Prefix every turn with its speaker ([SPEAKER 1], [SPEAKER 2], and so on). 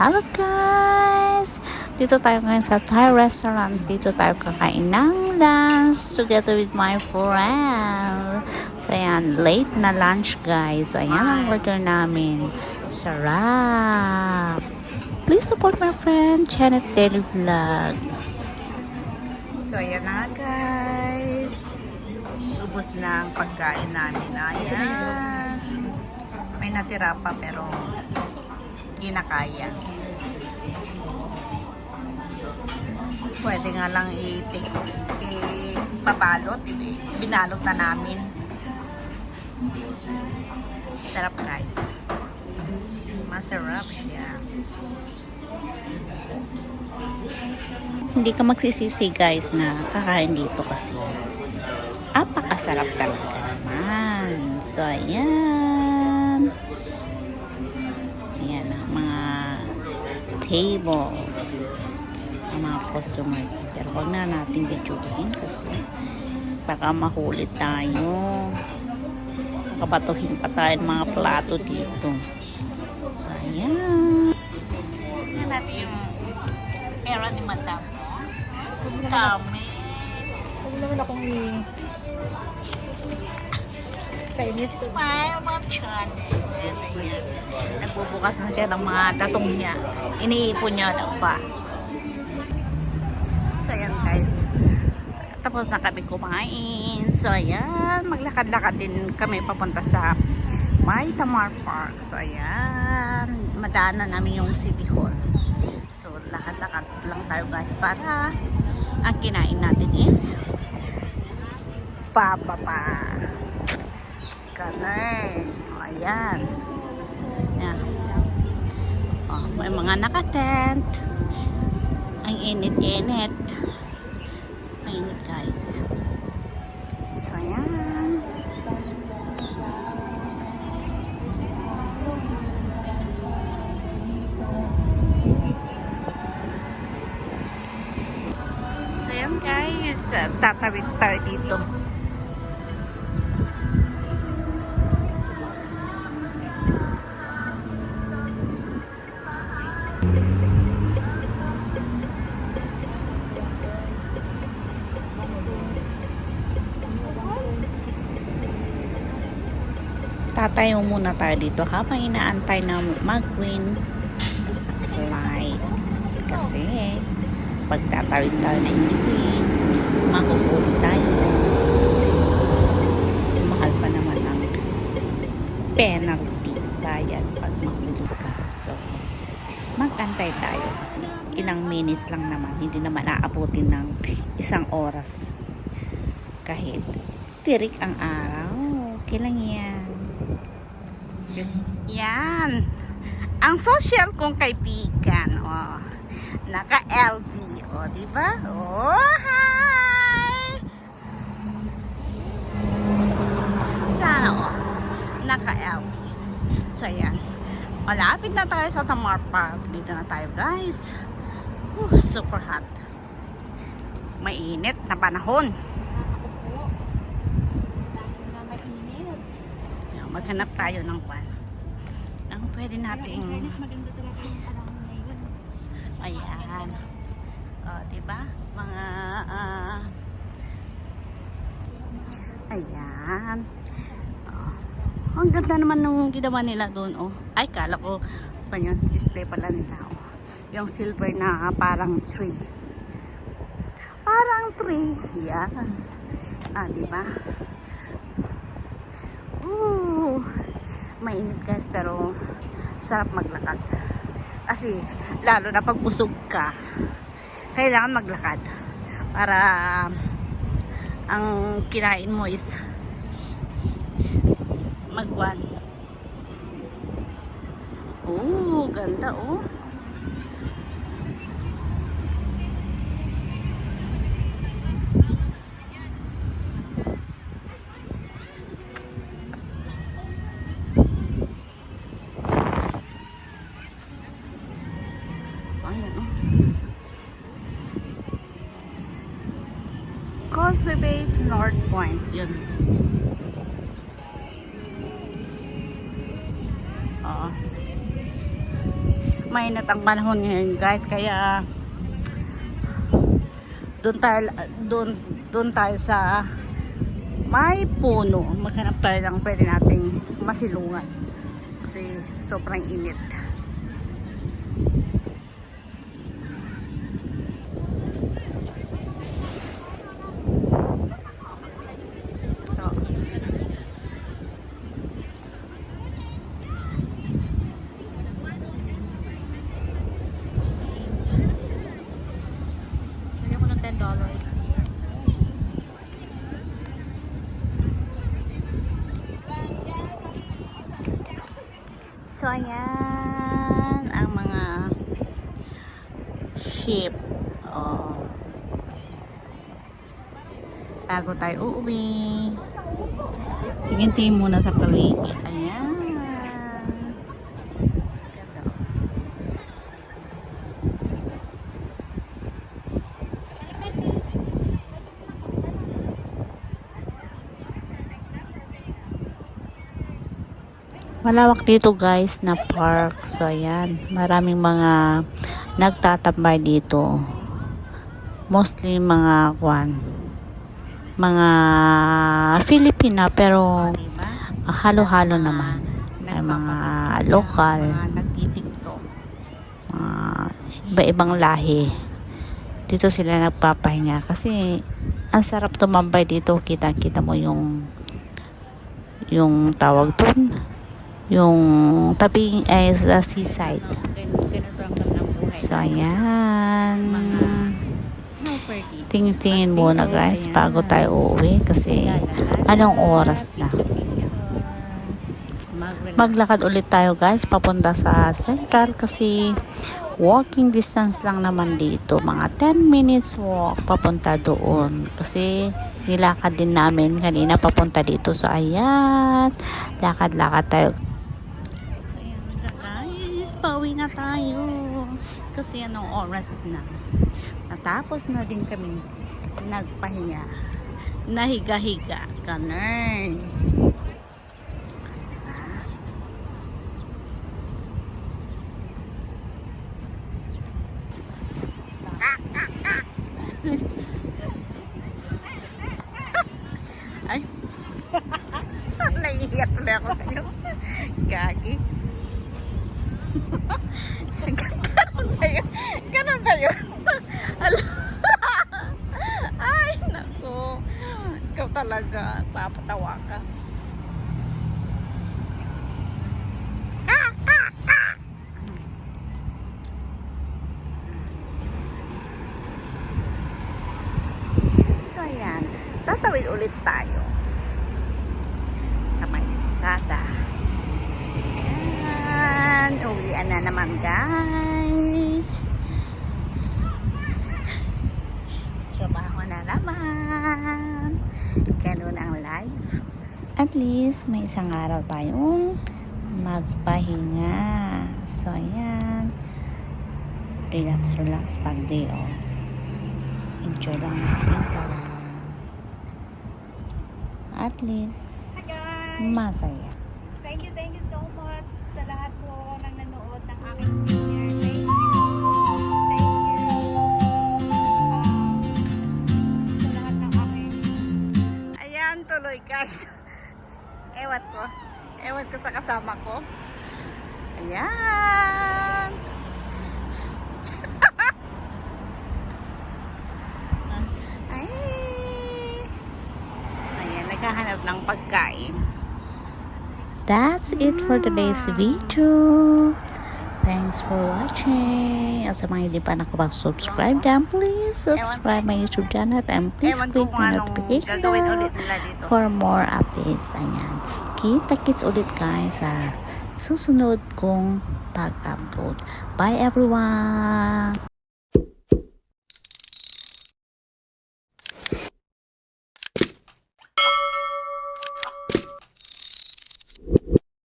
[SPEAKER 1] Hello guys! Dito tayo ngayon sa Thai restaurant. Dito tayo kakain ng lunch together with my friend. So ayan, late na lunch guys. So ayan ang order namin. Sarap! Please support my friend, Janet Daily Vlog. So ayan na guys. Ubus na ang pagkain namin. Ayan. May natira pa pero kinakaya. Pwede nga lang ipabalot. Binalot na namin. Sarap guys. Masarap siya. Hindi ka magsisisi guys na kakain dito kasi apakasarap talaga naman. So ayan. Ayan ang mga table, ang mga customer. Pero huwag na natin videohin kasi baka mahuli tayo. Kapatuhin pa tayo ng mga plato dito. So ayan. Ayan natin yung era ni Madam. Dami.
[SPEAKER 2] Huwag naman akong kainis.
[SPEAKER 1] Smile, Ma'am Channel. Ayan. Nagbubukas na siya ng mga datong niya. Iniipon niya daw pa. So, ayan guys. Tapos na kami kumain. So, ayan. Maglakad-lakad din kami papunta sa May Tamar Park. So, ayan. Madaanan namin yung City Hall. So, lakad-lakad lang tayo guys para ang kinain natin is papapa. Kanay. Ayan. Ayan. Oh, may mga nakatent. Ang init-init. Mainit guys. So, ayan. So, ayan guys. Tatawid tayo dito. Tatayo muna tayo dito habang inaantay na mag-green light. Kasi pag tatawid tayo na hindi green, makukulit tayo. Mahal pa naman ang penalty bayad pag mahuli ka. So, mag-antay tayo kasi ilang minutes lang naman. Hindi naman aabutin ng 1 oras. Kahit tirik ang araw, okay lang yan. Yan. Ang social kong kaibigan. Oh. Naka-LV. Oh, diba? Oh, hi! Sana all. Naka-LV. So, yan. Malapit na tayo sa Tamar Park. Dito na tayo, guys. Super hot. Mainit na panahon. Maghanap tayo ng pan. Ang pwede nating
[SPEAKER 2] Maganda talaga yung panahon ngayon.
[SPEAKER 1] ayan. Diba? Mga ayan. Ang ganda naman nung ginawa nila doon. Ay, kala ko pa yun. Display pala nila. Yung silver na parang tree. Parang tree. Yan. Diba? Mainit guys pero sarap maglakad kasi lalo na pag busog ka kailangan maglakad para ang kinain mo is magwan. Ganda Causeway Bay to North Point. Yun. mainit ang panahon ngayon guys, kaya doon tayo sa may puno. Maghanap tayo lang pwede nating masilungan kasi sobrang init.
[SPEAKER 2] Bili ko ng $10.
[SPEAKER 1] So ayan ang mga sheep. Oh. Bago tayo uuwi, tingin-tingin muna sa paligid. Ayan. Malawak dito guys na park. So ayan, maraming mga nagtatambay dito. Mostly mga mga Filipina pero halo-halo naman. Ay mga local, nagtitiktok. Iba-ibang lahi. Dito sila nagpapahinga kasi ang sarap tumambay dito. Kita-kita mo yung tawag dun, yung tabi ay sa seaside. So ayan, tingin-tingin muna guys bago tayo uuwi kasi anong oras na. Maglakad ulit tayo guys papunta sa Central kasi walking distance lang naman dito, mga 10 minutes walk papunta doon kasi nilakad din namin kanina papunta dito. So ayan, lakad-lakad tayo. So ayan na guys, pauwi na tayo kasi anong oras na. Natapos na din kami nagpahinga, nahiga-higa ganun. Ay, naiiyak tuloy ako sa'yo. Gagi. Ganun ba yun? Ganun ba yun? Ay, naku. Ikaw talaga, papatawa ka. So, ayan. Tatawid ulit tayo sa may Lazada. Ayan. Uwian na naman guys. Trabaho na naman. Ganun ang life. At least may isang araw tayong magpahinga. So ayan, relax pag day off. Enjoy lang natin para at least masaya.
[SPEAKER 2] Thank you so much sa lahat po ng nanood ng aking premiere. Thank you. Sa lahat ng aking...
[SPEAKER 1] Ayan, tuloy guys. Ewan ko sa kasama ko. Ayan. Ay. Ayan, naghahanap ng pagkain. That's it for today's video. Thanks for watching. Sa mga hindi pa nakapag-subscribe dyan, please subscribe my YouTube channel and please click the notification bell for more updates. Ayan. Kita-kits ulit guys sa susunod kong pag-upload. Bye everyone!